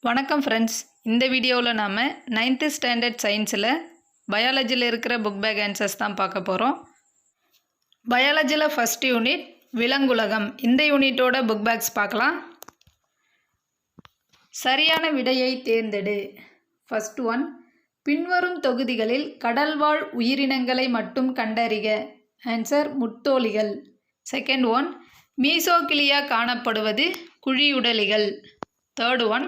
வணக்கம் ஃப்ரெண்ட்ஸ். இந்த வீடியோவில் நாம் 9th ஸ்டாண்டர்ட் சயின்ஸில் பயாலஜியில் இருக்கிற புக் பேக் ஆன்சர்ஸ் தான் பார்க்க போகிறோம். பயாலஜியில் ஃபஸ்ட் யூனிட் விலங்குலகம். இந்த யூனிட்டோட புக் பேக்ஸ் பார்க்கலாம். சரியான விடையை தேர்ந்தெடு. ஃபஸ்ட் ஒன், பின்வரும் தொகுதிகளில் கடல்வாழ் உயிரினங்களை மட்டும் கண்டறிக. ஆன்சர் முத்தோலிகள். செகண்ட் ஒன், மீசோகிலியா காணப்படுவது குழியுடலிகள். தேர்ட் ஒன்,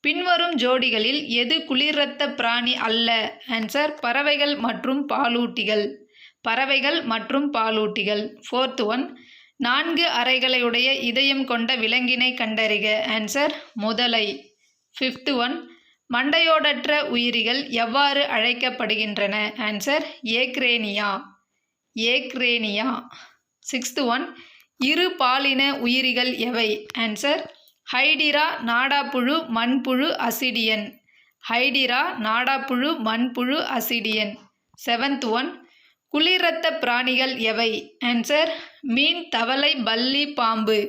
பின்வரும் ஜோடிகளில் எது குளிர் இரத்த பிராணி அல்ல. ஆன்சர் பறவைகள் மற்றும் பாலூட்டிகள். பறவைகள் மற்றும் பாலூட்டிகள். ஃபோர்த் ஒன், 4 அறைகளையுடைய இதயம் கொண்ட விலங்கினை கண்டறிக. ஆன்சர் முதலை. ஃபிஃப்த் ஒன், மண்டையோடற்ற உயிரிகள் எவ்வாறு அழைக்கப்படுகின்றன. ஆன்சர் ஏக்ரேனியா. ஏக்ரேனியா. சிக்ஸ்த் ஒன், இரு பாலின உயிரிகள் எவை. ஆன்சர் ஹைடிரா, நாடாப்புழு, மண்புழு, அசிடியன். ஹைடிரா, நாடாப்புழு, மண்புழு, அசிடியன். செவன்த் ஒன், குளிர் இரத்த பிராணிகள் எவை. ஆன்சர் மீன், தவளை, பல்லி, பாம்பு.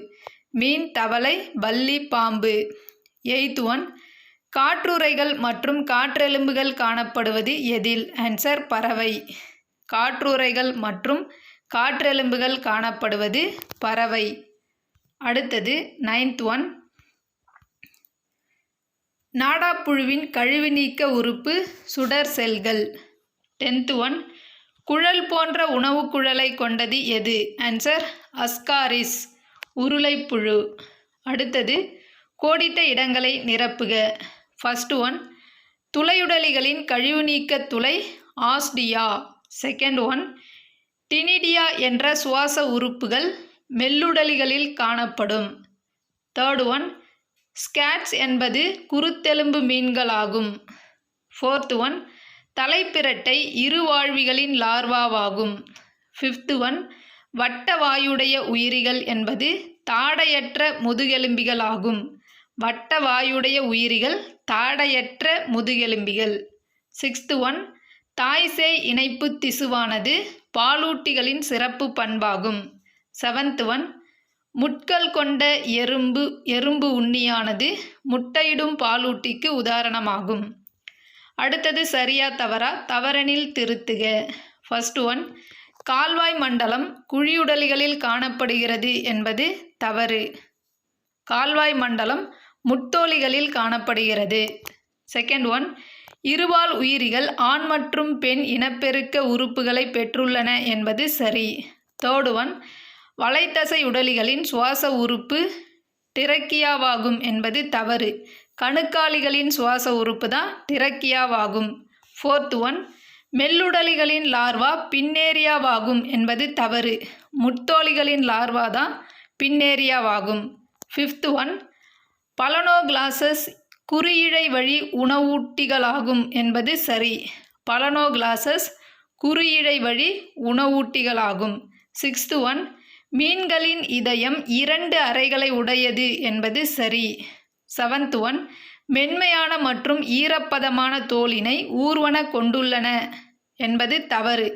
மீன், தவளை, பல்லி, பாம்பு. எய்த் ஒன், காற்றுறைகள் மற்றும் காற்றெலும்புகள் காணப்படுவது எதில். ஆன்சர் பறவை. காற்றுறைகள் மற்றும் காற்றெலும்புகள் காணப்படுவது பறவை. அடுத்தது 9th ஒன், நாடாப்புழுவின் கழிவு நீக்க உறுப்பு சுடர் செல்கள். 10th ஒன், குழல் போன்ற உணவு குழலை கொண்டது எது. ஆன்சர் அஸ்காரிஸ், உருளைப்புழு. அடுத்தது கோடிட்ட இடங்களை நிரப்புக. ஃபர்ஸ்ட் ஒன், துளையுடலிகளின் கழிவு நீக்க துளை ஆஸ்டியா. செகண்ட் ஒன், டினிடியா என்ற சுவாச உறுப்புகள் மெல்லுடலிகளில் காணப்படும். தேர்ட் ஒன், ஸ்கேட்ஸ் என்பது குருத்தெலும்பு மீன்களாகும். ஃபோர்த் ஒன், தலைப்பிரட்டை இருவாழ்விகளின் லார்வாவாகும். ஃபிஃப்த் ஒன், வட்ட வாயுடைய உயிரிகள் என்பது தாடையற்ற முதுகெலும்பிகளாகும். வட்ட வாயுடைய உயிரிகள் தாடையற்ற முதுகெலும்பிகள். சிக்ஸ்த் ஒன், தாய்சேய் இணைப்பு திசுவானது பாலூட்டிகளின் சிறப்பு பண்பாகும். செவன்த் ஒன், முட்கள் கொண்ட எறும்பு உண்ணியானது முட்டையிடும் பாலூட்டிக்கு உதாரணமாகும். அடுத்தது சரியா தவறா. தவறெனில் திருத்துக. ஃபர்ஸ்ட் ஒன், கால்வாய் மண்டலம் குழியுடலிகளில் காணப்படுகிறது என்பது தவறு. கால்வாய் மண்டலம் முத்தோலிகளில் காணப்படுகிறது. செகண்ட் ஒன், இருபால் உயிரிகள் ஆண் மற்றும் பெண் இனப்பெருக்க உறுப்புகளை பெற்றுள்ளன என்பது சரி. தேர்ட் ஒன், வலைத்தசை உடலிகளின் சுவாச உறுப்பு டிரக்கியாவாகும் என்பது தவறு. கணுக்காலிகளின் சுவாச உறுப்பு தான் டிரக்கியாவாகும். ஃபோர்த் ஒன், மெல்லுடலிகளின் லார்வா பின்னேரியாவாகும் என்பது தவறு. முத்தோலிகளின் லார்வா தான் பின்னேரியாவாகும். ஃபிஃப்த் ஒன், பலனோகிளாசஸ் குறியிழை வழி உணவூட்டிகளாகும் என்பது சரி. பலனோகிளாசஸ் குறியிழை வழி உணவூட்டிகளாகும். சிக்ஸ்த் ஒன், மீன்களின் இதயம் 2 அறைகளை உடையது என்பது சரி. செவன்த் ஒன், மென்மையான மற்றும் ஈரப்பதமான தோலினை ஊர்வன கொண்டுள்ளன என்பது தவறு.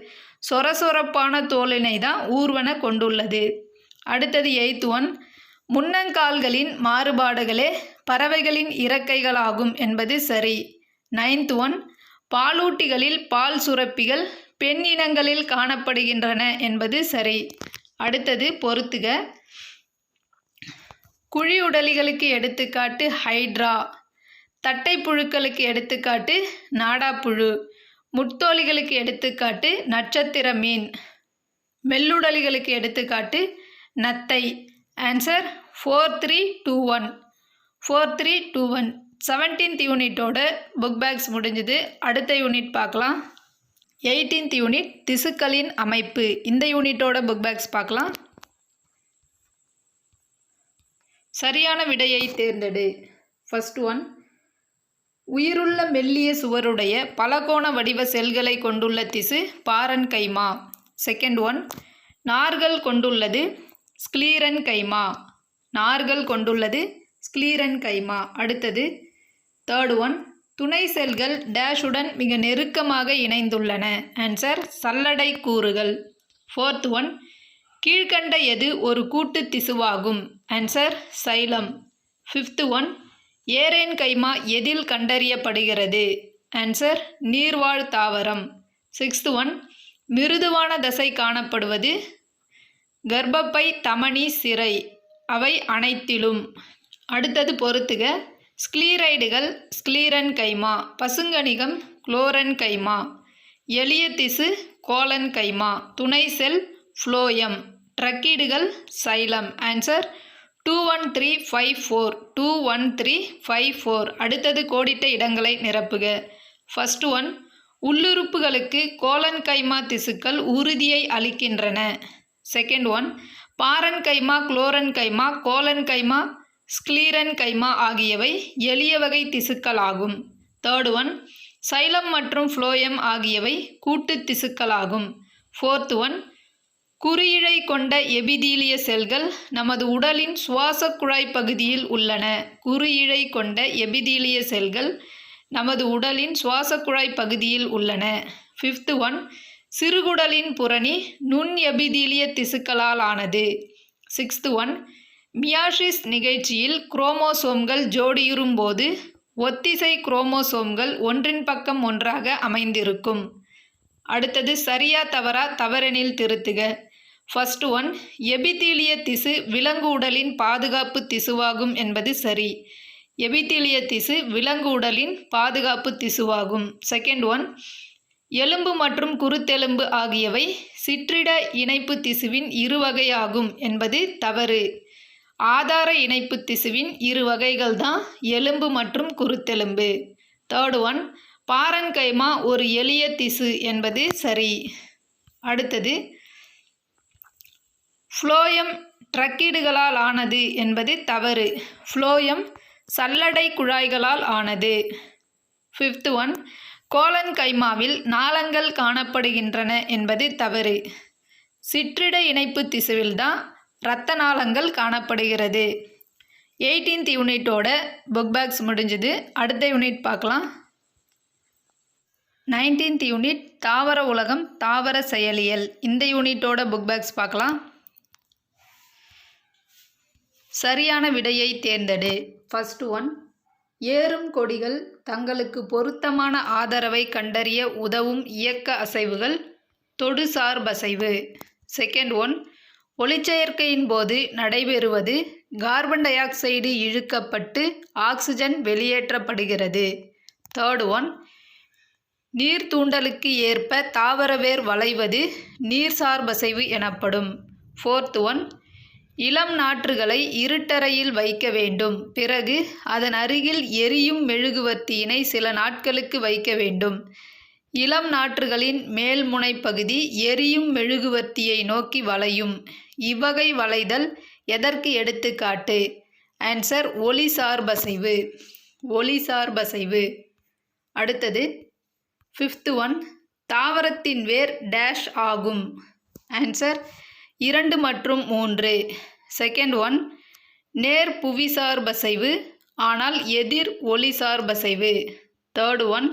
சொரசொரப்பான தோலினை தான் ஊர்வன கொண்டுள்ளது. அடுத்தது எய்த் ஒன், முன்னங்கால்களின் மாறுபாடுகளே பறவைகளின் இறக்கைகளாகும் என்பது சரி. நைன்த் ஒன், பாலூட்டிகளில் பால் சுரப்பிகள் பெண் இனங்களில் காணப்படுகின்றன என்பது சரி. அடுத்தது பொறுத்துக. குழியுடலிகளுக்கு எடுத்துக்காட்டு ஹைட்ரா. தட்டை புழுக்களுக்கு எடுத்துக்காட்டு நாடாப்புழு. முத்தோலிகளுக்கு எடுத்துக்காட்டு நட்சத்திர மீன். மெல்லுடலிகளுக்கு எடுத்துக்காட்டு நத்தை. ஆன்சர் 4321. 4321. 17th யூனிட்டோட புக் பேக்ஸ் முடிஞ்சுது. அடுத்த யூனிட் பார்க்கலாம். 18th யூனிட் திசுக்களின் அமைப்பு. இந்த யூனிட்டோட புக் பேக்ஸ் பார்க்கலாம். சரியான விடையை தேர்ந்தெடு. ஃபர்ஸ்ட் ஒன், உயிருள்ள மெல்லிய சுவருடைய பலகோண வடிவ செல்களை கொண்டுள்ள திசு பாரன்கைமா. செகண்ட் ஒன், நார்கள் கொண்டுள்ளது ஸ்க்ளீரன் கைமா. நார்கள் கொண்டுள்ளது ஸ்க்ளீரன் கைமா. அடுத்தது தேர்ட் ஒன், துணை செல்கள் டேஷுடன் மிக நெருக்கமாக இணைந்துள்ளன. ஆன்சர் சல்லடை கூறுகள். ஃபோர்த் ஒன், கீழ்கண்ட எது ஒரு கூட்டு திசுவாகும். Answer xylem. Fifth one, aerenchyma எதில் கண்டறியப்படுகிறது? ஆன்சர் நீர்வாழ் தாவரம். 6th ஒன், மிருதுவான தசை காணப்படுவது கர்ப்பப்பை, தமனி, சிரை, அவை அனைத்திலும். அடுத்தது பொறுத்துக. ஸ்க்ளீரைடுகள் ஸ்க்ளீரன் கைமா, பசுங்கணிகம் குளோரன் கைமா, எளிய திசு கோலன் கைமா, துணை செல் ஃப்ளோயம், ட்ரக்கீடுகள் சைலம். ஆன்சர் 21354 21354. அடுத்தது கோடிட்ட இடங்களை நிரப்புக. ஃபர்ஸ்ட் ஒன், உள்ளுறுப்புகளுக்கு கோலன் கைமா திசுக்கள் உறுதியை அளிக்கின்றன. செகண்ட் ஒன், பாரன் கைமா, குளோரன் கைமா, கோலன் கைமா, ஸ்க்ளீரன் கைமா ஆகியவை எளிய வகை திசுக்களாகும். தேர்ட் ஒன், சைலம் மற்றும் ஃப்ளோயம் ஆகியவை கூட்டு திசுக்களாகும். ஃபோர்த் ஒன், குறியிழை கொண்ட எபிதீலிய செல்கள் நமது உடலின் சுவாச குழாய் பகுதியில் உள்ளன. குறியிழை கொண்ட எபிதீலிய செல்கள் நமது உடலின் சுவாச குழாய் பகுதியில் உள்ளன. ஃபிஃப்த் ஒன், சிறுகுடலின் புறணி நுண் எபிதீலிய திசுக்களால் ஆனது. சிக்ஸ்த் ஒன், மியாசிஸ் நிகழ்ச்சியில் குரோமோசோம்கள் ஜோடியுறும் போது ஒத்திசை குரோமோசோம்கள் ஒன்றின் பக்கம் ஒன்றாக அமைந்திருக்கும். அடுத்தது சரியா தவறா? தவறெனில் திருத்துக. ஃபர்ஸ்ட் ஒன், எபிதீலிய திசு விலங்கு உடலின் பாதுகாப்பு திசுவாகும் என்பது சரி. எபிதீலிய திசு விலங்கு உடலின் பாதுகாப்பு திசுவாகும். செகண்ட் ஒன், எலும்பு மற்றும் குருத்தெலும்பு ஆகியவை சிற்றிட இணைப்பு திசுவின் இரு வகையாகும் என்பது தவறு. ஆதார இணைப்பு திசுவின் இரு வகைகள் தான் எலும்பு மற்றும் குருத்தெலும்பு. தேர்ட் ஒன், பாரன் கைமா ஒரு எளிய திசு என்பது சரி. அடுத்தது, ஃப்ளோயம் ட்ரக்கீடுகளால் ஆனது என்பது தவறு. ஃப்ளோயம் சல்லடை குழாய்களால் ஆனது. ஃபிஃப்த் ஒன், கோலன் கைமாவில் நாளங்கள் காணப்படுகின்றன என்பது தவறு. சிற்றிட இணைப்பு திசுவில் தான் இரத்த நாளங்கள் காணப்படுகிறது. 18th யூனிட்டோட புக் பேக்ஸ் முடிஞ்சுது. அடுத்த யூனிட் பார்க்கலாம். 19th யூனிட் தாவர உலகம் தாவர செயலியல். இந்த யூனிட்டோட புக் பேக்ஸ் பார்க்கலாம். சரியான விடையை தேர்ந்தெடு. ஃபர்ஸ்ட் ஒன், ஏறும் கொடிகள் தங்களுக்கு பொருத்தமான ஆதரவை கண்டறிய உதவும் இயக்க அசைவுகள் தொடுசார்பசைவு. செகண்ட் ஒன், ஒளிச்சேர்க்கையின் போது நடைபெறுவது கார்பன் டை ஆக்சைடு இழுக்கப்பட்டு ஆக்சிஜன் வெளியேற்றப்படுகிறது. தேர்ட் ஒன், நீர் தூண்டலுக்கு ஏற்ப தாவரவேர் வளைவது நீர்சார்பசைவு எனப்படும். ஃபோர்த் ஒன், இளம் நாற்றுகளை இருட்டறையில் வைக்க வேண்டும். பிறகு அதன் அருகில் எரியும் மெழுகுவர்த்தியினை சில நாட்களுக்கு வைக்க வேண்டும். இளம் நாற்றுகளின் மேல் முனைப்பகுதி எரியும் மெழுகுவர்த்தியை நோக்கி வளையும். இவ்வகை வளைதல் எதற்கு எடுத்துக்காட்டு? ஆன்சர் ஒளிசார்பசைவு. ஒளிசார்பசைவு. அடுத்தது, ஃபிஃப்த் ஒன், தாவரத்தின் வேர் டேஷ் ஆகும். ஆன்சர் 2 மற்றும் 3. செகண்ட் ஒன், நேர் புவிசார்பசைவு ஆனால் எதிர் ஒளிசார்பசைவு. தேர்ட் ஒன்,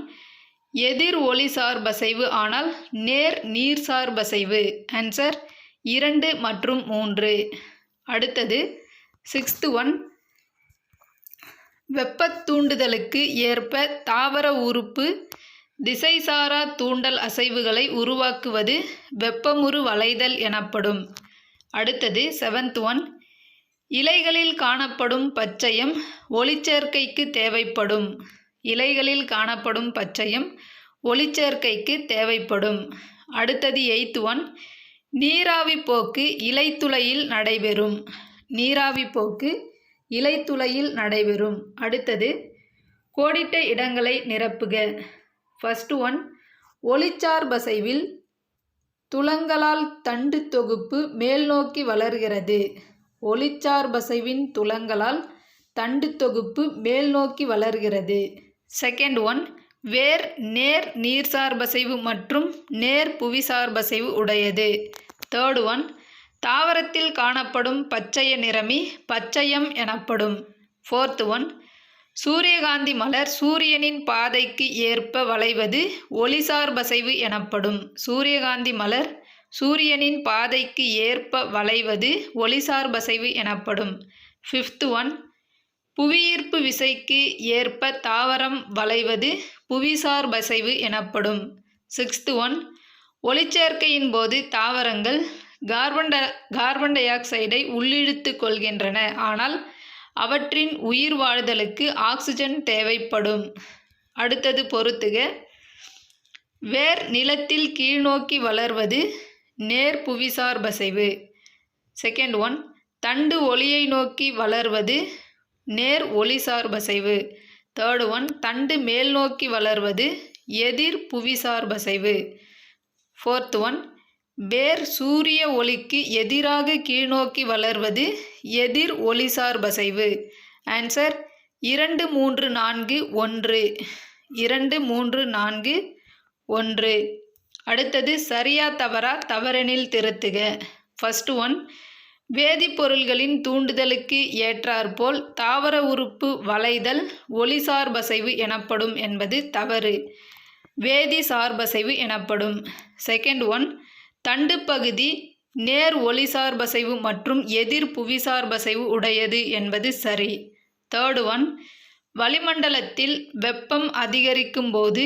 எதிர் ஒளிசார்பசைவு ஆனால் நேர் நீர்சார்பசைவு. ஆன்சர் 2 மற்றும் 3. அடுத்தது, சிக்ஸ்த் ஒன், வெப்பத் தூண்டுதலுக்கு ஏற்ப தாவர உறுப்பு திசைசாரா தூண்டல் அசைவுகளை உருவாக்குவது வெப்பமுறு வளைதல் எனப்படும். அடுத்தது, செவன்த் ஒன், இலைகளில் காணப்படும் பச்சையம் ஒளிச்சேர்க்கைக்கு தேவைப்படும். இலைகளில் காணப்படும் பச்சையம் ஒளிச்சேர்க்கைக்கு தேவைப்படும். அடுத்தது, எய்த் ஒன், நீராவி போக்கு இலைத்துளையில் நடைபெறும். நீராவி போக்கு இலைத்துளையில் நடைபெறும். அடுத்தது, கோடிட்ட இடங்களை நிரப்புக. ஃபர்ஸ்ட் ஒன், ஒளிச்சார்பசைவில் துலங்களால் தண்டு தொகுப்பு மேல் நோக்கி வளர்கிறது. ஒளிச்சார்பசைவின் துலங்களால் தண்டு தொகுப்பு மேல் நோக்கி வளர்கிறது. செகண்ட் ஒன், வேர் நேர் நீர்சார்பசைவு மற்றும் நேர் புவிசார்பசைவு உடையது. தேர்ட் ஒன், தாவரத்தில் காணப்படும் பச்சைய நிறமி பச்சையம் எனப்படும். ஃபோர்த் ஒன், சூரியகாந்தி மலர் சூரியனின் பாதைக்கு ஏற்ப வளைவது ஒளிசார்பசைவு எனப்படும். சூரியகாந்தி மலர் சூரியனின் பாதைக்கு ஏற்ப வளைவது ஒளிசார்பசைவு எனப்படும். ஃபிஃப்த் ஒன், புவியீர்ப்பு விசைக்கு ஏற்ப தாவரம் வளைவது புவிசார் பசைவு எனப்படும். 6th ஒன், ஒளிச்சேர்க்கையின் போது தாவரங்கள் கார்பன் டை ஆக்சைடை உள்ளிழுத்து கொள்கின்றன. ஆனால் அவற்றின் உயிர் வாழ்தலுக்கு ஆக்சிஜன் தேவைப்படும். அடுத்தது பொறுத்துக. வேர் நிலத்தில் கீழ்நோக்கி வளர்வது நேர் புவிசார் பசைவு. 2nd ஒன், தண்டு ஒளியை நோக்கி வளர்வது நேர் ஒளிசார் பசைவு. 3rd ஒன், தண்டு மேல் நோக்கி வளர்வது எதிர் புவிசார் பசைவு. 4th ஒன், வேர் சூரிய ஒளிக்கு எதிராக கீழ்நோக்கி வளர்வது எதிர் ஒளிசார் பசைவு. ஆன்சர் 2, 3, 4, 1. 2, 3, 4, 1. அடுத்தது சரியா தவறா, தவறெனில் திருத்துக. ஃபர்ஸ்ட் ஒன், வேதிப்பொருள்களின் தூண்டுதலுக்கு ஏற்றாற்போல் தாவர உறுப்பு வளைதல் ஒளிசார் பசைவு எனப்படும் என்பது தவறு. வேதி சார்பசைவு எனப்படும். 2nd ஒன், தண்டு பகுதி நேர் ஒளிசார் பசைவு மற்றும் எதிர் புவிசார் பசைவு உடையது என்பது சரி. 3rd ஒன், வளிமண்டலத்தில் வெப்பம் அதிகரிக்கும் போது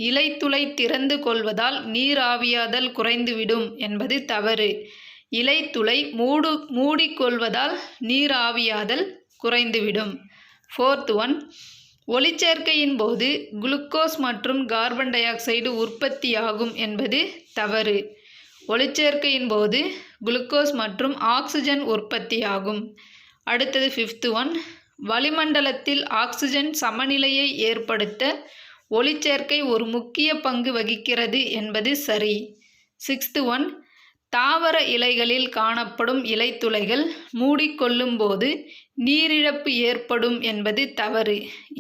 இலைத்துளை திறந்து கொள்வதால் நீர் ஆவியாதல் குறைந்துவிடும் என்பது தவறு. இலைத்துளை மூடிக்கொள்வதால் நீர் ஆவியாதல் குறைந்துவிடும். 4th ஒன், ஒளிச்சேர்க்கையின் போது குளுக்கோஸ் மற்றும் கார்பன் டை ஆக்சைடு உற்பத்தியாகும் என்பது தவறு. ஒளிச்சேர்க்கையின் போது குளுக்கோஸ் மற்றும் ஆக்சிஜன் உற்பத்தியாகும். அடுத்தது 5th ஒன், வளிமண்டலத்தில் ஆக்சிஜன் சமநிலையை ஏற்படுத்த ஒளிச்சேர்க்கை ஒரு முக்கிய பங்கு வகிக்கிறது என்பது சரி. 6th ஒன், தாவர இலைகளில் காணப்படும் இலைத்துளைகள் மூடிக்கொள்ளும் போது நீரிழப்பு ஏற்படும் என்பது தவறு.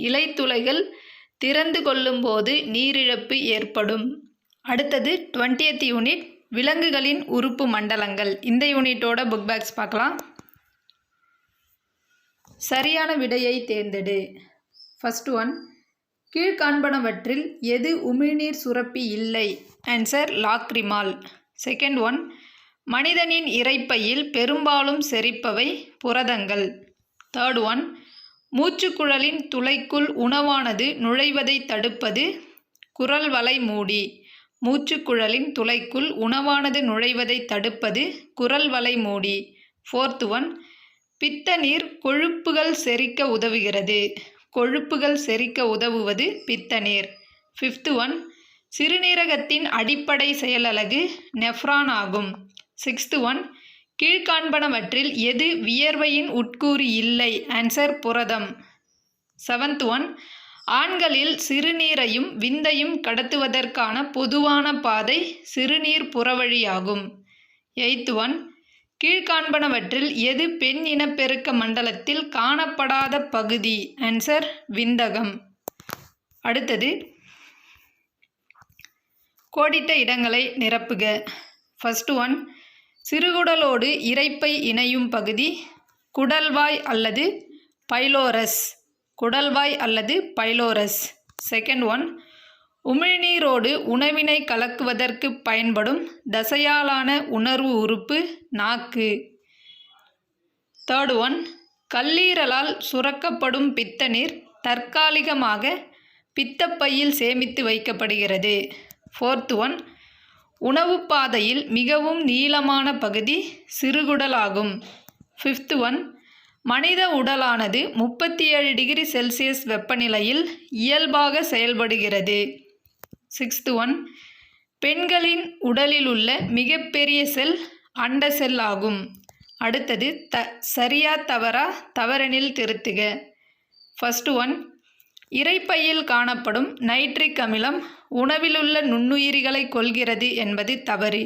இலைத்துளைகள் திறந்து கொள்ளும் போது நீரிழப்பு ஏற்படும். அடுத்தது 20th யூனிட், விலங்குகளின் உறுப்பு மண்டலங்கள். இந்த யூனிட்டோட புக் பேக்ஸ் பார்க்கலாம். சரியான விடையை தேர்ந்தெடு. ஃபர்ஸ்ட் ஒன், கீழ்காண்பனவற்றில் எது உமிழ்நீர் சுரப்பி இல்லை? Answer lacrimal. 2nd ஒன், மனிதனின் இரைப்பையில் பெரும்பாலும் செரிப்பவை புரதங்கள். 3rd ஒன், மூச்சுக்குழலின் துளைக்குள் உணவானது நுழைவதை தடுப்பது குரல் வளை மூடி. மூச்சுக்குழலின் துளைக்குள் உணவானது நுழைவதை தடுப்பது குரல் வளை மூடி. 4th ஒன், பித்த நீர் கொழுப்புகள் செரிக்க உதவுகிறது. கொழுப்புகள் செரிக்க உதவுவது பித்த நீர். 5th ஒன், சிறுநீரகத்தின் அடிப்படை செயலலகு நெஃப்ரான் ஆகும். 6th ஒன், கீழ்காண்பனவற்றில் எது வியர்வையின் உட்கூறு இல்லை? ஆன்சர் புரதம். 7th ஒன், ஆண்களில் சிறுநீரையும் விந்தையும் கடத்துவதற்கான பொதுவான பாதை சிறுநீர் புறவழியாகும். 8th ஒன், கீழ்காண்பனவற்றில் எது பெண் இனப்பெருக்க மண்டலத்தில் காணப்படாத பகுதி? ஆன்சர் விந்தகம். அடுத்தது கோடிட்ட இடங்களை நிரப்புக. ஃபர்ஸ்ட் ஒன், சிறுகுடலோடு இரைப்பை இணையும் பகுதி குடல்வாய் அல்லது பைலோரஸ். குடல்வாய் அல்லது பைலோரஸ். 2nd ஒன், உமிழ்நீரோடு உணவினை கலக்குவதற்கு பயன்படும் தசையாலான உணர்வு உறுப்பு நாக்கு. 3rd ஒன், கல்லீரலால் சுரக்கப்படும் பித்த நீர் தற்காலிகமாக பித்தப்பையில் சேமித்து வைக்கப்படுகிறது. 4th ஒன், உணவு பாதையில் மிகவும் நீளமான பகுதி சிறுகுடல் ஆகும். 5th ஒன், மனித உடலானது 37 டிகிரி செல்சியஸ் வெப்பநிலையில் இயல்பாக செயல்படுகிறது. 6th ஒன், பெண்களின் உடலில் உள்ள மிகப்பெரிய செல் அண்ட செல் ஆகும். அடுத்தது சரியா தவறா, தவறெனில் திருத்துக. ஃபர்ஸ்ட் ஒன், இரைப்பையில் காணப்படும் நைட்ரிக் அமிலம் உணவிலுள்ள நுண்ணுயிரிகளை கொல்கிறது என்பது தவறு.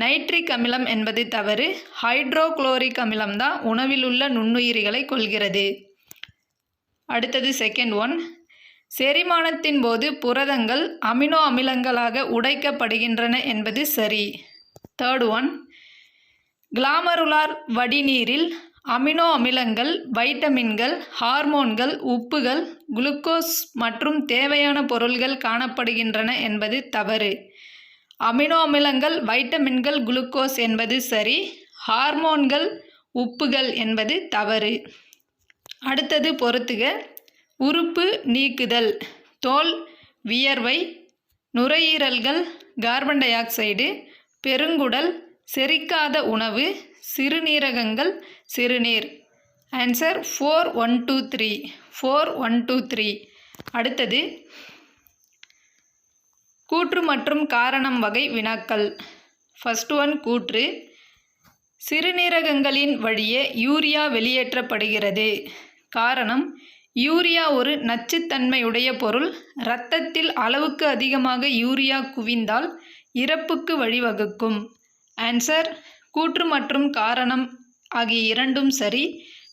நைட்ரிக் அமிலம் என்பது தவறு. ஹைட்ரோகுளோரிக் அமிலம்தான் உணவிலுள்ள நுண்ணுயிரிகளை கொல்கிறது. அடுத்தது 2nd ஒன், செரிமானத்தின் போது புரதங்கள் அமினோ அமிலங்களாக உடைக்கப்படுகின்றன என்பது சரி. 3rd ஒன், கிளாமருலார் வடிநீரில் அமினோ அமிலங்கள், வைட்டமின்கள், ஹார்மோன்கள், உப்புகள், குளுக்கோஸ் மற்றும் தேவையான பொருள்கள் காணப்படுகின்றன என்பது தவறு. அமினோ அமிலங்கள், வைட்டமின்கள், குளுக்கோஸ் என்பது சரி. ஹார்மோன்கள், உப்புகள் என்பது தவறு. அடுத்தது பொறுத்துக. உறுப்பு நீக்குதல்: தோல், வியர்வை, நுரையீரல்கள், கார்பன் டை ஆக்சைடு, பெருங்குடல், செரிக்காத உணவு, சிறுநீரகங்கள், சிறுநீர். ஆன்சர் 4, 1, 2, 3. 4, 1, 2, 3. அடுத்தது கூற்று மற்றும் காரணம் வகை வினாக்கள். ஃபர்ஸ்ட் ஒன் கூற்று: சிறுநீரகங்களின் வழியே யூரியா வெளியேற்றப்படுகிறது. காரணம்: யூரியா ஒரு நச்சுத்தன்மையுடைய பொருள். இரத்தத்தில் அளவுக்கு அதிகமாக யூரியா குவிந்தால் இறப்புக்கு வழிவகுக்கும். ஆன்சர்: கூற்று மற்றும் காரணம் ஆகிய இரண்டும் சரி.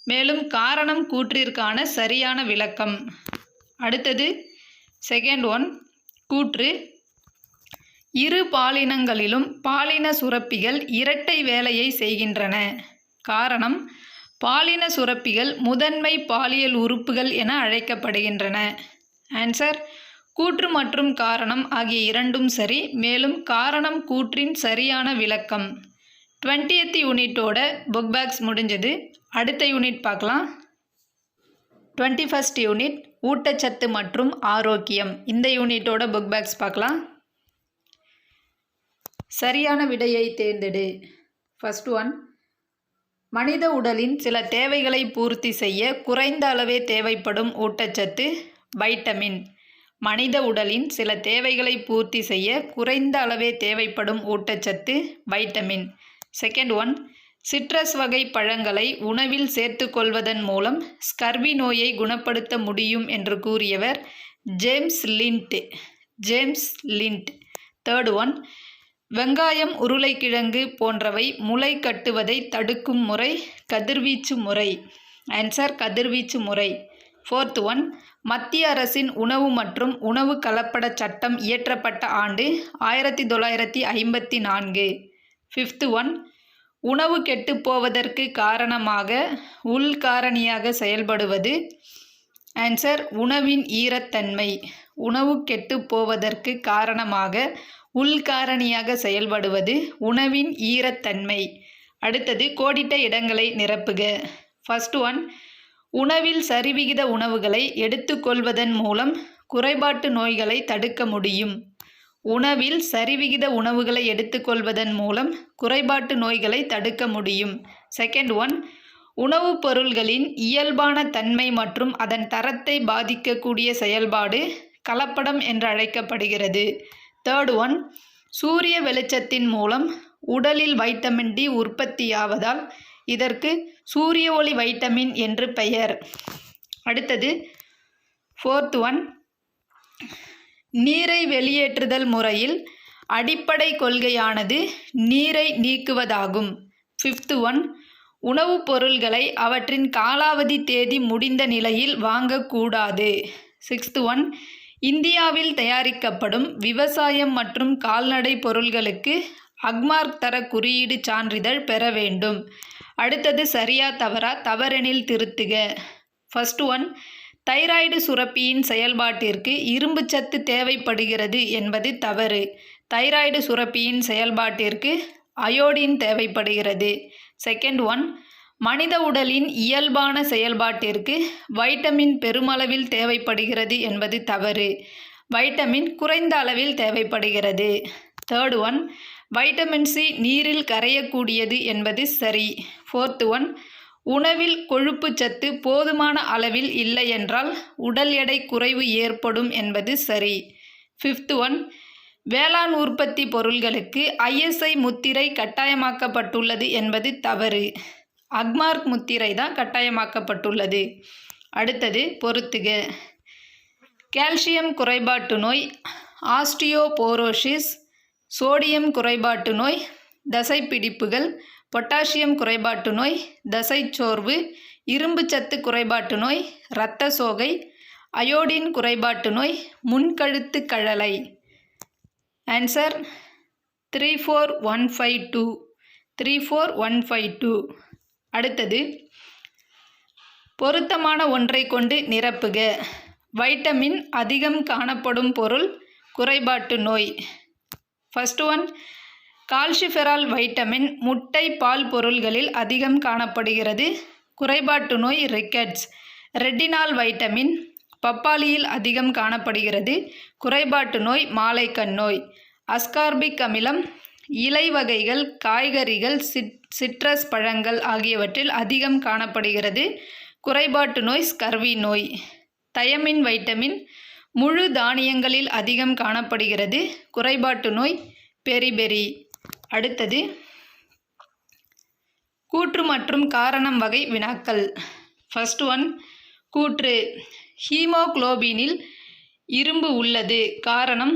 மேலும் காரணம் கூற்றிற்கான சரியான விளக்கம். அடுத்தது செகண்ட் ஒன் கூற்று: இரு பாலினங்களிலும் பாலின சுரப்பிகள் இரட்டை வேலையை செய்கின்றன. காரணம்: பாலின சுரப்பிகள் முதன்மை பாலியல் உறுப்புகள் என அழைக்கப்படுகின்றன. ஆன்சர்: கூற்று மற்றும் காரணம் ஆகிய இரண்டும் சரி. மேலும் காரணம் கூற்றின் சரியான விளக்கம். 20th யூனிட்டோட புக் பேக்ஸ் முடிஞ்சது. அடுத்த யூனிட் பார்க்கலாம். 21st யூனிட் ஊட்டச்சத்து மற்றும் ஆரோக்கியம். இந்த யூனிட்டோட புக் பேக்ஸ் பார்க்கலாம். சரியான விடையை தேர்ந்தெடு. ஃபர்ஸ்ட் ஒன்: மனித உடலின் சில தேவைகளை பூர்த்தி செய்ய குறைந்த அளவே தேவைப்படும் ஊட்டச்சத்து வைட்டமின். மனித உடலின் சில தேவைகளை பூர்த்தி செய்ய குறைந்த அளவே தேவைப்படும் ஊட்டச்சத்து வைட்டமின். செகண்ட் ஒன்: சிட்ரஸ் வகை பழங்களை உணவில் சேர்த்துக்கொள்வதன் மூலம் ஸ்கர்வி நோயை குணப்படுத்த முடியும் என்று கூறியவர் ஜேம்ஸ் லிண்ட். தேர்ட் ஒன்: வெங்காயம், உருளைக்கிழங்கு போன்றவை முளை கட்டுவதை தடுக்கும் முறை கதிர்வீச்சு முறை. ஆன்சர்: கதிர்வீச்சு முறை. ஃபோர்த் ஒன்: மத்திய அரசின் உணவு மற்றும் உணவு கலப்பட சட்டம் இயற்றப்பட்ட ஆண்டு 1954. ஃபிஃப்த் ஒன்: உணவு கெட்டுப்போவதற்கு காரணமாக உள்காரணியாக செயல்படுவது. ஆன்சர்: உணவின் ஈரத்தன்மை. உணவு கெட்டுப்போவதற்கு காரணமாக உள்காரணியாக செயல்படுவது உணவின் ஈரத்தன்மை. அடுத்தது கோடிட்ட இடங்களை நிரப்புக. ஃபர்ஸ்ட் ஒன்: உணவில் சரிவிகித உணவுகளை எடுத்துக்கொள்வதன் மூலம் குறைபாட்டு நோய்களை தடுக்க முடியும். உணவில் சரிவிகித உணவுகளை எடுத்துக்கொள்வதன் மூலம் குறைபாட்டு நோய்களை தடுக்க முடியும். செகண்ட் ஒன்: உணவுப் பொருள்களின் இயல்பான தன்மை மற்றும் அதன் தரத்தை பாதிக்கக்கூடிய செயல்பாடு கலப்படம் என்று அழைக்கப்படுகிறது. தேர்ட் ஒன்: சூரிய வெளிச்சத்தின் மூலம் உடலில் வைட்டமின் டி உற்பத்தியாவதால் இதற்கு சூரிய ஒளி வைட்டமின் என்று பெயர். அடுத்தது ஃபோர்த் ஒன்: நீரை வெளியேற்றுதல் முறையில் அடிப்படை கொள்கையானது நீரை நீக்குவதாகும். ஃபிஃப்த் ஒன்: உணவுப் பொருள்களை அவற்றின் காலாவதி தேதி முடிந்த நிலையில் வாங்கக்கூடாது. சிக்ஸ்த் ஒன்: இந்தியாவில் தயாரிக்கப்படும் விவசாயம் மற்றும் கால்நடை பொருள்களுக்கு அக்மார்க் தர குறியீடு சான்றிதழ் பெற வேண்டும். அடுத்தது சரியா தவறா? தவறெனில் திருத்துக. ஃபர்ஸ்ட் ஒன்: தைராய்டு சுரப்பியின் செயல்பாட்டிற்கு இரும்புச்சத்து தேவைப்படுகிறது என்பது தவறு. தைராய்டு சுரப்பியின் செயல்பாட்டிற்கு அயோடின் தேவைப்படுகிறது. செகண்ட் ஒன்: மனித உடலின் இயல்பான செயல்பாட்டிற்கு வைட்டமின் பெருமளவில் தேவைப்படுகிறது என்பது தவறு. வைட்டமின் குறைந்த அளவில் தேவைப்படுகிறது. தேர்ட் ஒன்: வைட்டமின் சி நீரில் கரையக்கூடியது என்பது சரி. ஃபோர்த் ஒன்: உணவில் கொழுப்பு சத்து போதுமான அளவில் இல்லை என்றால் உடல் எடை குறைவு ஏற்படும் என்பது சரி. ஃபிஃப்த் ஒன்: வேளாண் உற்பத்தி பொருள்களுக்கு ISI முத்திரை கட்டாயமாக்கப்பட்டுள்ளது என்பது தவறு. அக்மார்க் முத்திரை தான் கட்டாயமாக்கப்பட்டுள்ளது. அடுத்தது பொறுத்துக. கால்சியம் குறைபாட்டு நோய், ஆஸ்டியோபோரோசிஸ், சோடியம் குறைபாட்டு நோய், தசைப்பிடிப்புகள், பொட்டாசியம் குறைபாட்டு நோய், தசைச்சோர்வு, இரும்புச்சத்து குறைபாட்டு நோய், இரத்த சோகை, அயோடின் குறைபாட்டு நோய், முன்கழுத்து கழலை. ஆன்சர் 34152. 34152. அடுத்தது பொருத்தமான ஒன்றை கொண்டு நிரப்புக. வைட்டமின் அதிகம் காணப்படும் பொருள் குறைபாட்டு நோய். ஃபர்ஸ்ட் ஒன்: கால்சிஃபெரால் வைட்டமின் முட்டை பால் பொருள்களில் அதிகம் காணப்படுகிறது. குறைபாட்டு நோய் ரிக்கெட்ஸ். ரெட்டினால் வைட்டமின் பப்பாளியில் அதிகம் காணப்படுகிறது. குறைபாட்டு நோய் மாலைக்கண் நோய். அஸ்கார்பிக் அமிலம் இலை வகைகள், காய்கறிகள், சிட்ரஸ் பழங்கள் ஆகியவற்றில் அதிகம் காணப்படுகிறது. குறைபாட்டு நோய் ஸ்கர்வி நோய். தயமின் வைட்டமின் முழு தானியங்களில் அதிகம் காணப்படுகிறது. குறைபாட்டு நோய் பெரிபெரி. அடுத்தது கூற்று மற்றும் காரணம் வகை வினாக்கள். ஃபர்ஸ்ட் ஒன், கூற்று. ஹீமோகுளோபினில் இரும்பு உள்ளது. காரணம்,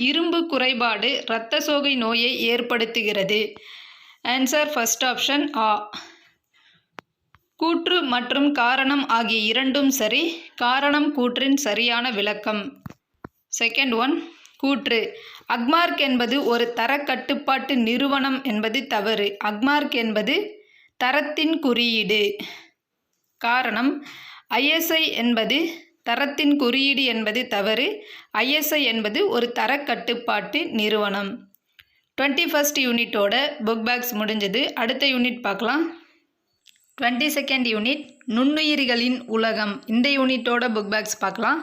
இரும்பு குறைபாடு இரத்த சோகை நோயை ஏற்படுத்துகிறது. ஆன்சர் ஃபர்ஸ்ட் ஆப்ஷன் ஆ. கூற்று மற்றும் காரணம் ஆகிய இரண்டும் சரி. காரணம் கூற்றின் சரியான விளக்கம். செகண்ட் ஒன், கூற்று. அக்மார்க் என்பது ஒரு தர கட்டுப்பாட்டு நிறுவனம் என்பது தவறு. அக்மார்க் என்பது தரத்தின் குறியீடு. காரணம், ISI என்பது தரத்தின் குறியீடு என்பது தவறு. ISI என்பது ஒரு தர கட்டுப்பாட்டு நிறுவனம். 21st யூனிட்டோட புக் பேக்ஸ் முடிஞ்சது. அடுத்த யூனிட் பார்க்கலாம். 22nd யூனிட் நுண்ணுயிரிகளின் உலகம். இந்த யூனிட்டோட புக் பேக்ஸ் பார்க்கலாம்.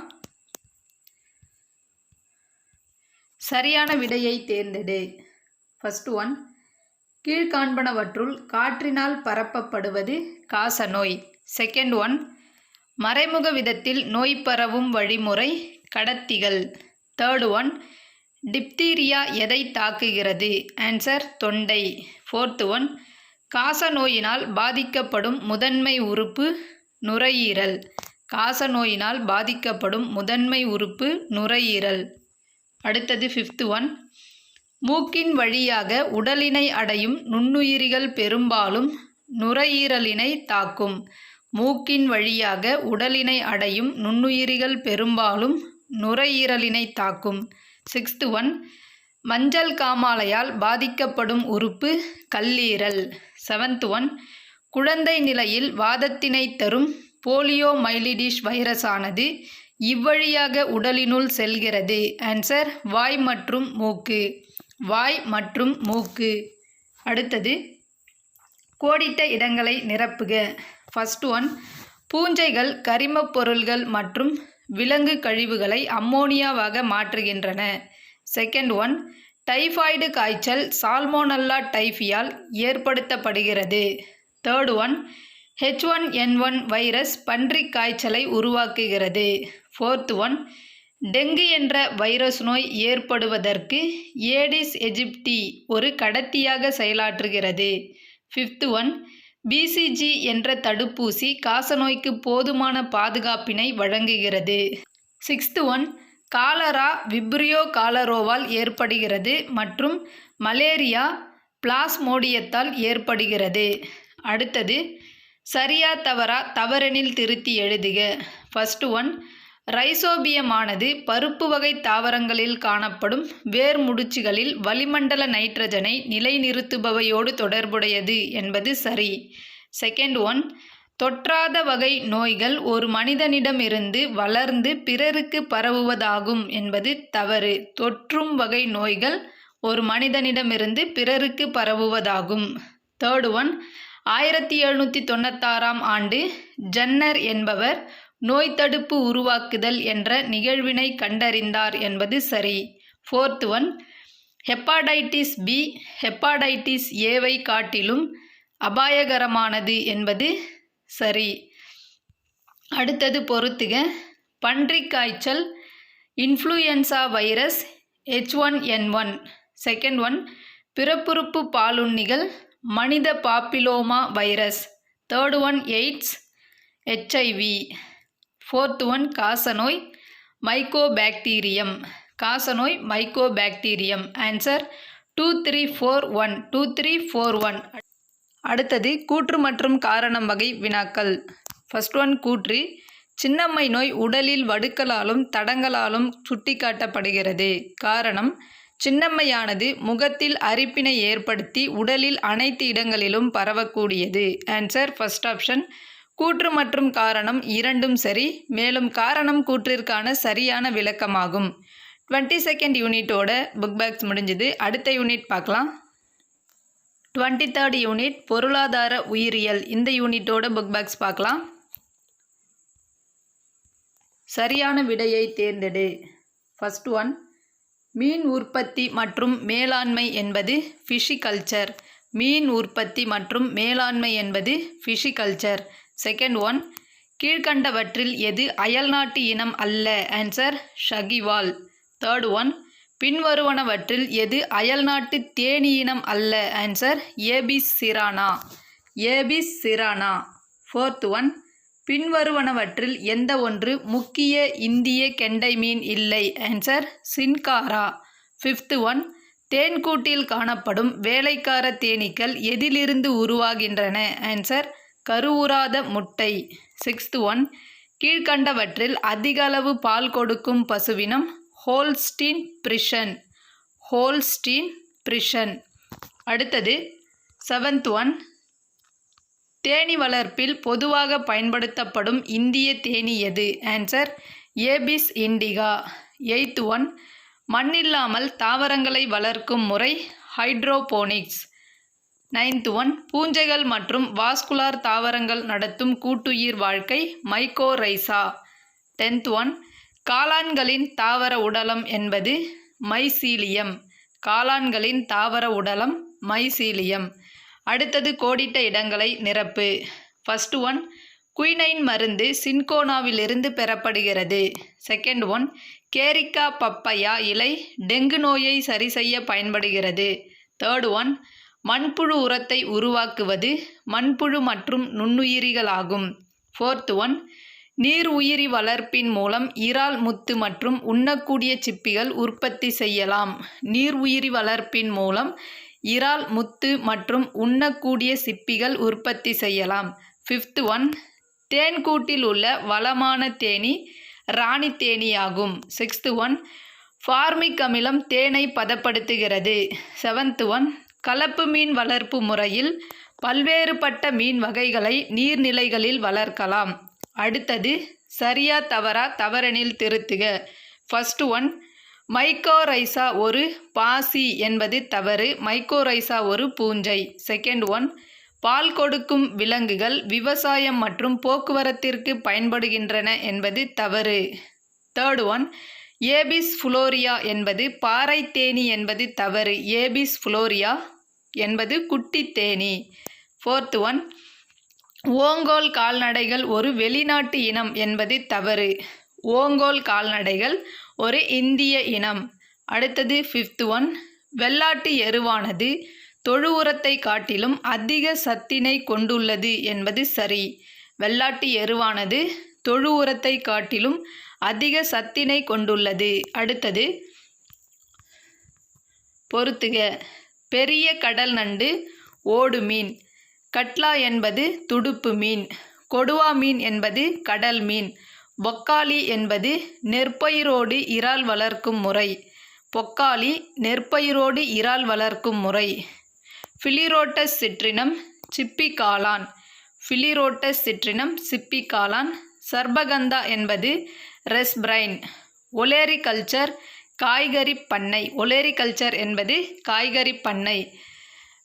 சரியான விடையை தேர்ந்தெடு. ஃபர்ஸ்ட் ஒன், கீழ்காண்பனவற்றுள் காற்றினால் பரப்பப்படுவது காசநோய். செகண்ட் ஒன், மறைமுக விதத்தில் நோய் பரவும் வழிமுறை கடத்திகள். தேர்ட் ஒன், டிப்தீரியா எதை தாக்குகிறது? ஆன்சர் தொண்டை. ஃபோர்த் ஒன், காசநோயினால் பாதிக்கப்படும் முதன்மை உறுப்பு நுரையீரல். காசநோயினால் பாதிக்கப்படும் முதன்மை உறுப்பு நுரையீரல். அடுத்தது ஃபிஃப்த் ஒன், மூக்கின் வழியாக உடலினை அடையும் நுண்ணுயிரிகள் பெரும்பாலும் நுரையீரலினை தாக்கும். மூக்கின் வழியாக உடலினை அடையும் நுண்ணுயிரிகள் பெரும்பாலும் நுரையீரலினை தாக்கும். சிக்ஸ்த் ஒன், மஞ்சள் காமாலையால் பாதிக்கப்படும் உறுப்பு கல்லீரல். செவன்த் ஒன், குழந்தை நிலையில் வாதத்தினை தரும் போலியோமைலிடிஸ் வைரஸானது இவ்வழியாக உடலினுள் செல்கிறது. ஆன்சர் வாய் மற்றும் மூக்கு. வாய் மற்றும் மூக்கு. அடுத்தது கோடிட்ட இடங்களை நிரப்புக. ஃபர்ஸ்ட் ஒன், பூஞ்சைகள் கரிமப் பொருள்கள் மற்றும் விலங்கு கழிவுகளை அம்மோனியாவாக மாற்றுகின்றன. செகண்ட் ஒன், டைபாய்டு காய்ச்சல் சால்மோனல்லா டைஃபியால் ஏற்படுத்தப்படுகிறது. தேர்ட் ஒன், H1N1 வைரஸ் பன்றிக் காய்ச்சலை உருவாக்குகிறது. ஃபோர்த் ஒன், டெங்கு என்ற வைரஸ் நோய் ஏற்படுவதற்கு ஏடிஸ் எஜிப்டி ஒரு கடத்தியாக செயலாற்றுகிறது. ஃபிஃப்த் ஒன், BCG என்ற தடுப்பூசி காசநோய்க்கு போதுமான பாதுகாப்பினை வழங்குகிறது. சிக்ஸ்த் ஒன், காலரா விப்ரியோ காலரோவால் ஏற்படுகிறது மற்றும் மலேரியா பிளாஸ்மோடியத்தால் ஏற்படுகிறது. அடுத்தது சரியா தவறா? தவறெனில் திருத்தி எழுதுக. ஃபர்ஸ்ட் ஒன், ரைசோபியமானது பருப்பு வகை தாவரங்களில் காணப்படும் வேர் முடிச்சுகளில் வளிமண்டல நைட்ரஜனை நிலைநிறுத்துபவையோடு தொடர்புடையது என்பது சரி. செகண்ட் ஒன், தொற்றாத வகை நோய்கள் ஒரு மனிதனிடமிருந்து வளர்ந்து பிறருக்கு பரவுவதாகும் என்பது தவறு. தொற்றும் வகை நோய்கள் ஒரு மனிதனிடமிருந்து பிறருக்கு பரவுவதாகும். தேர்ட் ஒன், 1796ஆம் ஆண்டு ஜன்னர் என்பவர் நோய் தடுப்பு உருவாக்குதல் என்ற நிகழ்வினை கண்டறிந்தார் என்பது சரி. Fourth one, hepatitis B hepatitis ஏவை காட்டிலும் அபாயகரமானது என்பது சரி. அடுத்தது பொறுத்துக. பன்றிக் காய்ச்சல் influenza virus H1N1. Second one, பிறப்புறுப்பு பாலுண்ணிகள் மனித papilloma virus. Third one, AIDS HIV. Fourth one, காசநோய் மைக்கோபாக்டீரியம். காசநோய் மைக்கோபாக்டீரியம். ஆன்சர் 2341. 2341. அடுத்தது கூற்று மற்றும் காரணம் வகை வினாக்கள். ஃபர்ஸ்ட் ஒன், கூற்று. சின்னம்மை நோய் உடலில் வடுக்களாலும் தடங்களாலும் சுட்டிக்காட்டப்படுகிறது. காரணம், சின்னம்மையானது முகத்தில் அரிப்பினை ஏற்படுத்தி உடலில் அனைத்து இடங்களிலும் பரவக்கூடியது. Answer first option. கூற்று மற்றும் காரணம் இரண்டும் சரி. மேலும் காரணம் கூற்றிற்கான சரியான விளக்கமாகும். 22nd யூனிட்டோட புக் பேக்ஸ் முடிஞ்சது. அடுத்த யூனிட் பார்க்கலாம். 23rd யூனிட் பொருளாதார உயிரியல். இந்த யூனிட்டோட புக் பேக்ஸ் பார்க்கலாம். சரியான விடையை தேர்ந்தெடு. ஃபர்ஸ்ட் ஒன், மீன் உற்பத்தி மற்றும் மேலாண்மை என்பது ஃபிஷிகல்ச்சர். மீன் உற்பத்தி மற்றும் மேலாண்மை என்பது ஃபிஷிகல்ச்சர். செகண்ட் ஒன், கீழ்கண்டவற்றில் எது அயல்நாட்டு இனம் அல்ல? ஆன்சர் ஷகிவால். தேர்ட் ஒன், பின்வருவனவற்றில் எது அயல்நாட்டு தேனீ இனம் அல்ல? Answer Apis cerana. Apis cerana. Fourth one, பின்வருவனவற்றில் எந்த ஒன்று முக்கிய இந்திய கெண்டை மீன் இல்லை? ஆன்சர் சின்காரா. ஃபிஃப்த் ஒன், தேன்கூட்டில் காணப்படும் வேலைக்கார தேனீக்கள் எதிலிருந்து உருவாகின்றன? ஆன்சர் கருவுறாத முட்டை. சிக்ஸ்த் ஒன், கீழ்கண்டவற்றில் அதிக அளவு பால் கொடுக்கும் பசுவினம் ஹோல்ஸ்டீன் பிரிஷன். Holstein Friesian. அடுத்தது செவன்த் ஒன், தேனீ வளர்ப்பில் பொதுவாக பயன்படுத்தப்படும் இந்திய தேனீ எது? Answer Apis indica. Eighth one, மண்ணில்லாமல் தாவரங்களை வளர்க்கும் முறை ஹைட்ரோபோனிக்ஸ். நைன்த் ஒன், பூஞ்சைகள் மற்றும் வாஸ்குலார் தாவரங்கள் நடத்தும் கூட்டுயிர் வாழ்க்கை மைக்கோரைசா. டென்த் ஒன், காளான்களின் தாவர உடலம் என்பது மைசீலியம். காளான்களின் தாவர உடலம் மைசீலியம். அடுத்தது கோடிட்ட இடங்களை நிரப்பு. ஃபர்ஸ்ட் ஒன், குயினைன் மருந்து சின்கோனாவிலிருந்து பெறப்படுகிறது. செகண்ட் ஒன், கேரிக்கா பப்பையா இலை டெங்கு நோயை சரி செய்ய பயன்படுகிறது. தேர்ட் ஒன், மண்புழு உரத்தை உருவாக்குவது மண்புழு மற்றும் நுண்ணுயிரிகளாகும். ஃபோர்த் ஒன், நீர் உயிரி வளர்ப்பின் மூலம் இறால் முத்து மற்றும் உண்ணக்கூடிய சிப்பிகள் உற்பத்தி செய்யலாம். நீர் உயிரி வளர்ப்பின் மூலம் இறால் முத்து மற்றும் உண்ணக்கூடிய சிப்பிகள் உற்பத்தி செய்யலாம். ஃபிஃப்த் ஒன், தேன்கூட்டில் உள்ள வளமான தேனீ ராணி தேனீயாகும். சிக்ஸ்த் ஒன், ஃபார்மிக் அமிலம் தேனை பதப்படுத்துகிறது. செவன்த் ஒன், கலப்பு மீன் வளர்ப்பு முறையில் பல்வேறுபட்ட மீன் வகைகளை நீர்நிலைகளில் வளர்க்கலாம். அடுத்தது சரியா தவறா? தவறெனில் திருத்துக. ஃபர்ஸ்ட் ஒன், மைக்கோரைசா ஒரு பாசி என்பது தவறு. மைக்கோரைசா ஒரு பூஞ்சை. செகண்ட் ஒன், பால் கொடுக்கும் விலங்குகள் விவசாயம் மற்றும் போக்குவரத்திற்கு பயன்படுகின்றன என்பது தவறு. தேர்ட் ஒன், ஏபிஸ் ஃப்ளோரியா என்பது பாறை தேனீ என்பது தவறு. ஏபிஸ் ஃப்ளோரியா என்பது குட்டி தேனீ. ஃபோர்த் ஒன், ஓங்கோல் கால்நடைகள் ஒரு வெளிநாட்டு இனம் என்பது தவறு. ஓங்கோல் கால்நடைகள் ஒரு இந்திய இனம். அடுத்தது ஃபிஃப்த் ஒன், வெள்ளாட்டு எருவானது தொழு உரத்தை காட்டிலும் அதிக சத்தினை கொண்டுள்ளது என்பது சரி. வெள்ளாட்டு எருவானது தொழு உரத்தை காட்டிலும் அதிக சத்தினை கொண்டுள்ளது. அடுத்தது பொறுத்துக. பெரிய கடல் நண்டு ஓடு மீன். கட்லா என்பது துடுப்பு மீன். கொடுவா மீன் என்பது கடல் மீன். பொக்காளி என்பது நெற்பயிரோடு இறால் வளர்க்கும் முறை. பொக்காளி நெற்பயிரோடு இறால் வளர்க்கும் முறை. ஃபிலிரோட்டஸ் சிட்ரினம் சிப்பி காளான். ஃபிலிரோட்டஸ் சிட்ரினம் சிப்பி காளான். சர்பகந்தா என்பது ரெஸ்பிரைன். ஒலேரிகல்ச்சர் காய்கறி பண்ணை. ஒலேரிகல்ச்சர் என்பது காய்கறி பண்ணை.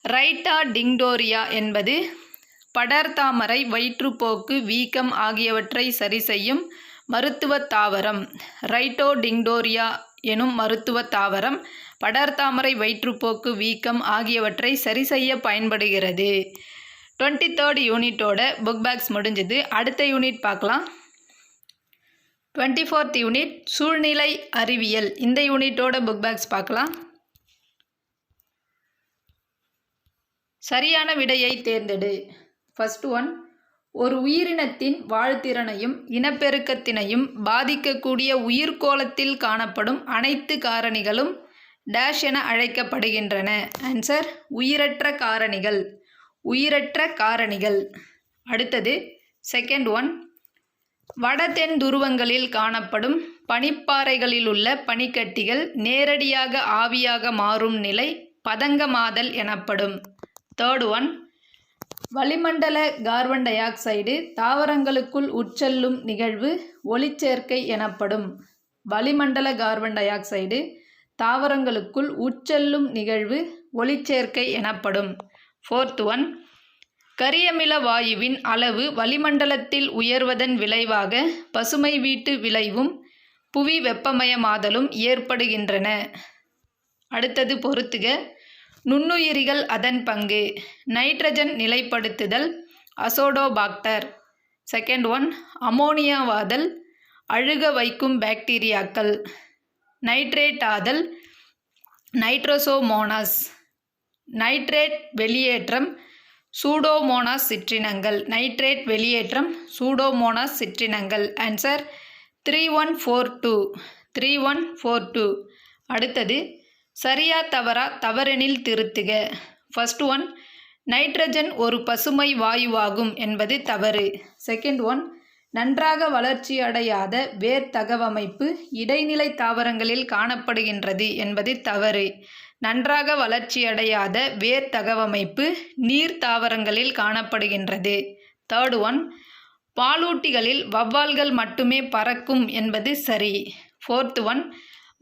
ரைட்டா டிங்டோரியா என்பது படர்தாமரை வயிற்றுப்போக்கு வீக்கம் ஆகியவற்றை சரி செய்யும் மருத்துவ தாவரம். ரைட்டோ டிங்டோரியா எனும் மருத்துவ தாவரம் படர்தாமரை வயிற்றுப்போக்கு வீக்கம் ஆகியவற்றை சரி செய்ய பயன்படுகிறது. 23rd யூனிட்டோட புக் பேக்ஸ் முடிஞ்சது. அடுத்த யூனிட் பார்க்கலாம். 24th யூனிட் சூழ்நிலை அறிவியல். இந்த யூனிட்டோட புக் பேக்ஸ் பார்க்கலாம். சரியான விடையை தேர்ந்தெடு. ஃபர்ஸ்ட் ஒன், ஒரு உயிரினத்தின் வாழ்திறனையும் இனப்பெருக்கத்தினையும் பாதிக்கக்கூடிய உயிர்கோளத்தில் காணப்படும் அனைத்து காரணிகளும் டேஷ் என அழைக்கப்படுகின்றன. ஆன்சர் உயிரற்ற காரணிகள். உயிரற்ற காரணிகள். அடுத்தது செகண்ட் ஒன், வட தென் துருவங்களில் காணப்படும் பனிப்பாறைகளில் உள்ள பனிக்கட்டிகள் நேரடியாக ஆவியாக மாறும் நிலை பதங்கமாதல் எனப்படும். தேர்ட் ஒன், வளிமண்டல கார்பன் டை ஆக்சைடு தாவரங்களுக்குள் உட்செல்லும் நிகழ்வு ஒளிச்சேர்க்கை எனப்படும். வளிமண்டல கார்பன் டை ஆக்சைடு தாவரங்களுக்குள் உட்செல்லும் நிகழ்வு ஒளிச்சேர்க்கை எனப்படும். ஃபோர்த் ஒன், கரியமில வாயுவின் அளவு வளிமண்டலத்தில் உயர்வதன் விளைவாக பசுமை வீட்டு விளைவும் புவி வெப்பமயமாதலும் ஏற்படுகின்றன. அடுத்தது பொறுத்துக. நுண்ணுயிரிகள் அதன் பங்கு. நைட்ரஜன் நிலைப்படுத்துதல் அசோடோபாக்டர். செகண்ட் ஒன் அமோனியாவாதல் அழுக வைக்கும் பாக்டீரியாக்கள். நைட்ரேட் ஆதல் நைட்ரோசோமோனாஸ். நைட்ரேட் வெளியேற்றம் சூடோமோனாஸ் சிற்றினங்கள். நைட்ரேட் வெளியேற்றம் சூடோமோனாஸ் சிற்றினங்கள். ஆன்சர் 3142. 3142. அடுத்தது சரியா தவறா? தவறெனில் திருத்துக. ஃபர்ஸ்ட் ஒன் நைட்ரஜன் ஒரு பசுமை வாயுவாகும் என்பது தவறு. செகண்ட் ஒன் நன்றாக வளர்ச்சி அடையாத வேர் தகவமைப்பு இடைநிலை தாவரங்களில் காணப்படுகின்றது என்பது தவறு. நன்றாக வளர்ச்சியடையாத வேர் தகவமைப்பு நீர் தாவரங்களில் காணப்படுகின்றது. தேர்ட் ஒன் பாலூட்டிகளில் வௌவால்கள் மட்டுமே பறக்கும் என்பது சரி. ஃபோர்த் ஒன்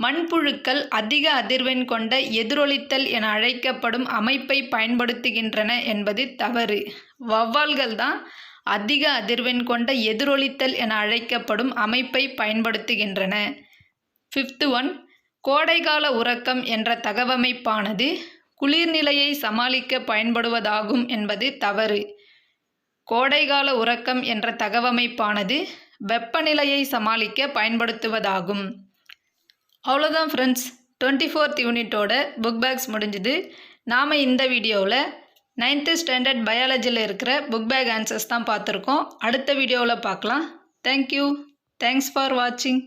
மண்புழுக்கள் அதிக அதிர்வெண் கொண்ட எதிரொலித்தல் என அழைக்கப்படும் அமைப்பை பயன்படுத்துகின்றன என்பது தவறு. வௌவால்கள் தான் அதிக அதிர்வெண் கொண்ட எதிரொலித்தல் என அழைக்கப்படும் அமைப்பை பயன்படுத்துகின்றன. ஃபிஃப்த் ஒன் கோடைகால உறக்கம் என்ற தகவமைப்பானது குளிர்நிலையை சமாளிக்க பயன்படுவதாகும் என்பது தவறு. கோடைகால உறக்கம் என்ற தகவமைப்பானது வெப்பநிலையை சமாளிக்க பயன்படுத்துவதாகும். அவ்வளோதான் ஃப்ரெண்ட்ஸ், 24th யூனிட்டோட புக் பேக்ஸ் முடிஞ்சுது. நாம் இந்த வீடியோவில் 9th ஸ்டாண்டர்ட் பயாலஜியில் இருக்கிற புக் பேக் ஆன்சர்ஸ் தான் பார்த்துருக்கோம். அடுத்த வீடியோவில் பார்க்கலாம். தேங்க்யூ. தேங்க்ஸ் ஃபார் வாட்சிங்.